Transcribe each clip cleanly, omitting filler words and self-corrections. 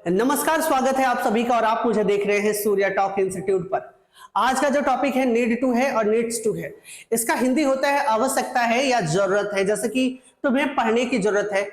नमस्कार, स्वागत है आप सभी का और आप मुझे देख रहे हैं सूर्या टॉक इंस्टीट्यूट पर। आज का जो टॉपिक है नीड टू है और नीड्स टू है। इसका हिंदी होता है आवश्यकता है या जरूरत है। जैसे कि तुम्हें पढ़ने की जरूरत है,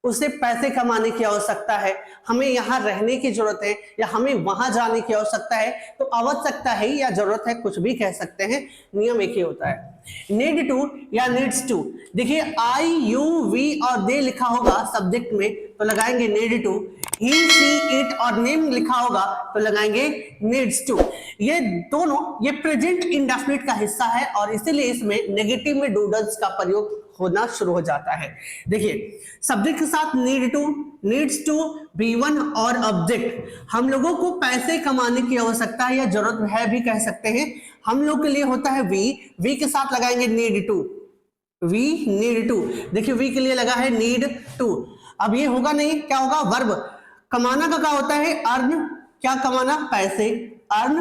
उसे पैसे कमाने की आवश्यकता है, हमें यहाँ रहने की जरूरत है या हमें वहां जाने की आवश्यकता है। तो आवश्यकता है या जरूरत है, कुछ भी कह सकते हैं, नियम एक ही होता है। नीड टू या नीड्स टू, देखिए आई यू वी और दे लिखा होगा सब्जेक्ट में तो लगाएंगे need to, he see it और नेम लिखा होगा तो लगाएंगे नीड्स टू। ये दोनों ये प्रेजेंट इंडेफिनिट का हिस्सा है और इसीलिए इसमें नेगेटिव में डूडल्स का प्रयोग होना शुरू हो जाता है। देखिए सब्जेक्ट के साथ need to, needs to, V1 और ऑब्जेक्ट। हम लोगों को पैसे कमाने की आवश्यकता है या जरूरत है भी कह सकते हैं। हम लोग के लिए होता है वी के साथ लगाएंगे need to, we need to. देखिए वी के लिए लगा है नीड टू। अब ये होगा नहीं, क्या होगा, वर्ब। कमाना का क्या होता है, अर्न। क्या कमाना, पैसे, earn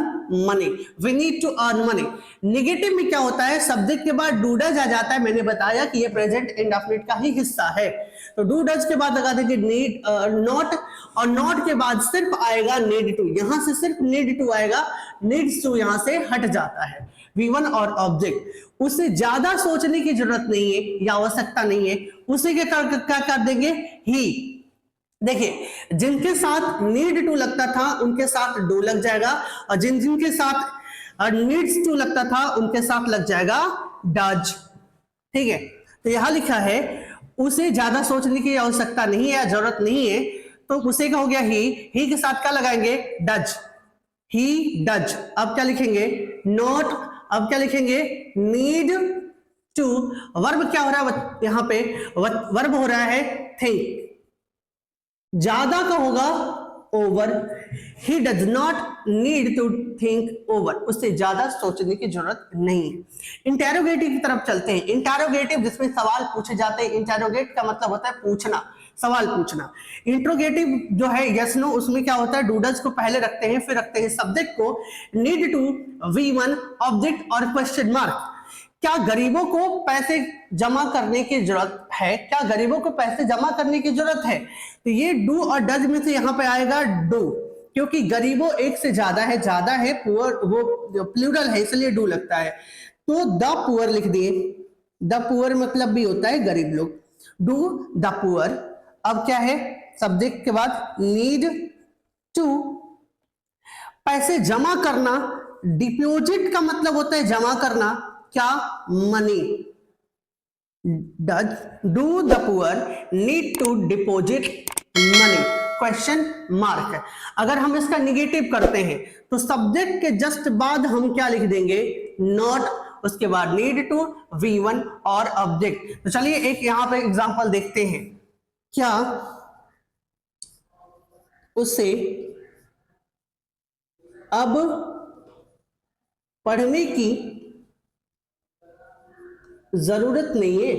money, we need to earn money. Negative में क्या होता है, सब्जेक्ट के बाद डू डज आ जाता है। मैंने बताया कि ये प्रेजेंट इंडेफिनिट का ही हिस्सा है, तो डू डज के बाद लगा देंगे नीड नॉट, और नॉट के बाद सिर्फ आएगा नीड टू। यहां से सिर्फ नीड टू आएगा, नीड्स टू यहां से हट जाता है। V1 और ऑब्जेक्ट, उससे ज्यादा सोचने की जरूरत नहीं है या आवश्यकता नहीं है, उसे क्या कर देंगे, ही। देखिए जिनके साथ नीड टू लगता था उनके साथ डू लग जाएगा, और जिनके साथ नीड्स टू लगता था उनके साथ लग जाएगा डज। ठीक है, तो यहां लिखा है उसे ज्यादा सोचने की आवश्यकता नहीं है या जरूरत नहीं है, तो उसे क्या हो गया, ही के साथ क्या लगाएंगे, डज, ही डज। अब क्या लिखेंगे, नॉट। अब क्या लिखेंगे, नीड टू। वर्ब क्या हो रहा है यहां पे, वर्ब हो रहा है थिंक। ज्यादा का होगा over, he does not need to think over, उससे ज्यादा सोचने की जरूरत नहीं है। इंटेरोगेटिव की तरफ चलते हैं। इंटेरोगेटिव जिसमें सवाल पूछे जाते हैं। इंटेरोगेट का मतलब होता है पूछना, सवाल पूछना। इंट्रोगेटिव जो है यस नो, उसमें क्या होता है, डूडल्स को पहले रखते हैं, फिर रखते हैं सब्जेक्ट को, नीड टू, V1, ऑब्जेक्ट और क्वेश्चन मार्क। क्या गरीबों को पैसे जमा करने की जरूरत है, क्या गरीबों को पैसे जमा करने की जरूरत है, तो ये डू और डज में से यहां पे आएगा डू, क्योंकि गरीबों एक से ज्यादा है, पुअर वो प्लूरल है इसलिए डू लगता है। तो द पुअर लिख दिए, द पुअर मतलब भी होता है गरीब लोग, डू द पुअर। अब क्या है, सब्जेक्ट के बाद नीड टू, पैसे जमा करना। डिपॉजिट का मतलब होता है जमा करना, क्या, money. Do the poor need to deposit money, question mark. अगर हम इसका निगेटिव करते हैं तो सब्जेक्ट के जस्ट बाद हम क्या लिख देंगे, नॉट, उसके बाद नीड टू, V1 और ऑब्जेक्ट। तो चलिए एक यहां पे एग्जांपल देखते हैं। क्या उसे अब पढ़ने की जरूरत नहीं है,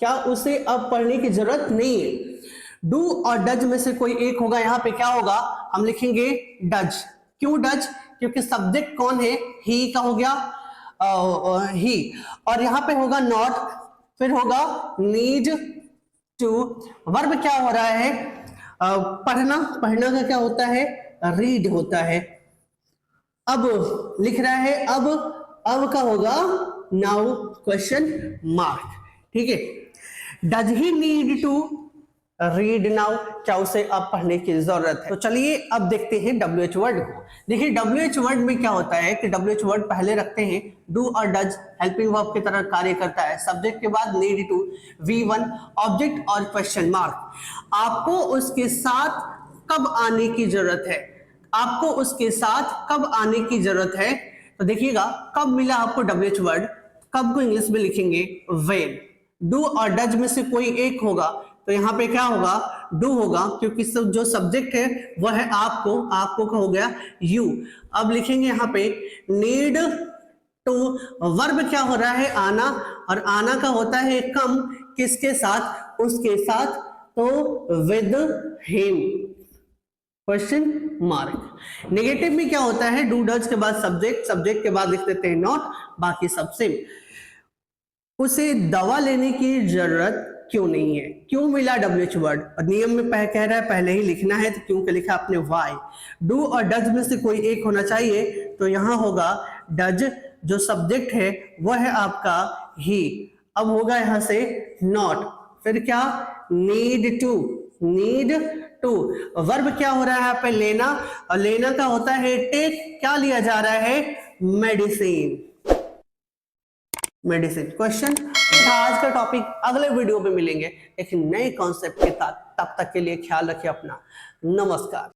क्या उसे अब पढ़ने की जरूरत नहीं है। डू और डज में से कोई एक होगा, यहां पे क्या होगा, हम लिखेंगे डज। क्यों डज, क्योंकि सब्जेक्ट कौन है, ही का हो गया, ही, और यहां पे होगा नॉट, फिर होगा नीड टू। वर्ब क्या हो रहा है, पढ़ना, पढ़ना का क्या होता है, रीड होता है। अब लिख रहा है अब का होगा नाउ, क्वेश्चन मार्क। ठीक है, does he need to read now, क्या उसे अब पढ़ने की जरूरत है। तो चलिए अब देखते हैं WH वर्ड को। देखिए WH वर्ड में क्या होता है कि WH वर्ड पहले रखते हैं, डू और डज हेल्पिंग वर्ब की तरह कार्य करता है। सब्जेक्ट के बाद नीड टू, V1, ऑब्जेक्ट और क्वेश्चन मार्क। आपको उसके साथ कब आने की जरूरत है, आपको उसके साथ कब आने की जरूरत है। तो देखिएगा कब मिला आपको WH वर्ड, कब को इंग्लिश में लिखेंगे व्हेन। डू और डज में से कोई एक होगा, तो यहां पे क्या होगा, डू होगा, क्योंकि जो सब्जेक्ट है वह है आपको का हो गया यू। अब लिखेंगे यहां पे नीड टू। वर्ब क्या हो रहा है, आना, और आना का होता है कम, किसके साथ, उसके साथ, तो with him, question mark. Negative में क्या होता है, डू डज के बाद सब्जेक्ट, सब्जेक्ट के बाद लिख देते हैं नॉट, बाकी सब सेम। उसे दवा लेने की जरूरत क्यों नहीं है, क्यों मिला WH वर्ड, और नियम में कह रहा है पहले ही लिखना है, तो क्यों के लिखा आपने वाई। डू और डज में से कोई एक होना चाहिए, तो यहां होगा डज, जो सब्जेक्ट है वह है आपका ही। अब होगा यहां से नॉट, फिर क्या, need to, need to. Verb क्या हो रहा है यहाँ पे, लेना, और लेना का होता है टेक, क्या लिया जा रहा है, मेडिसिन, मेडिसिन। क्वेश्चन। आज का टॉपिक अगले वीडियो में मिलेंगे एक नए कॉन्सेप्ट के साथ, तब तक के लिए ख्याल रखिए अपना, नमस्कार।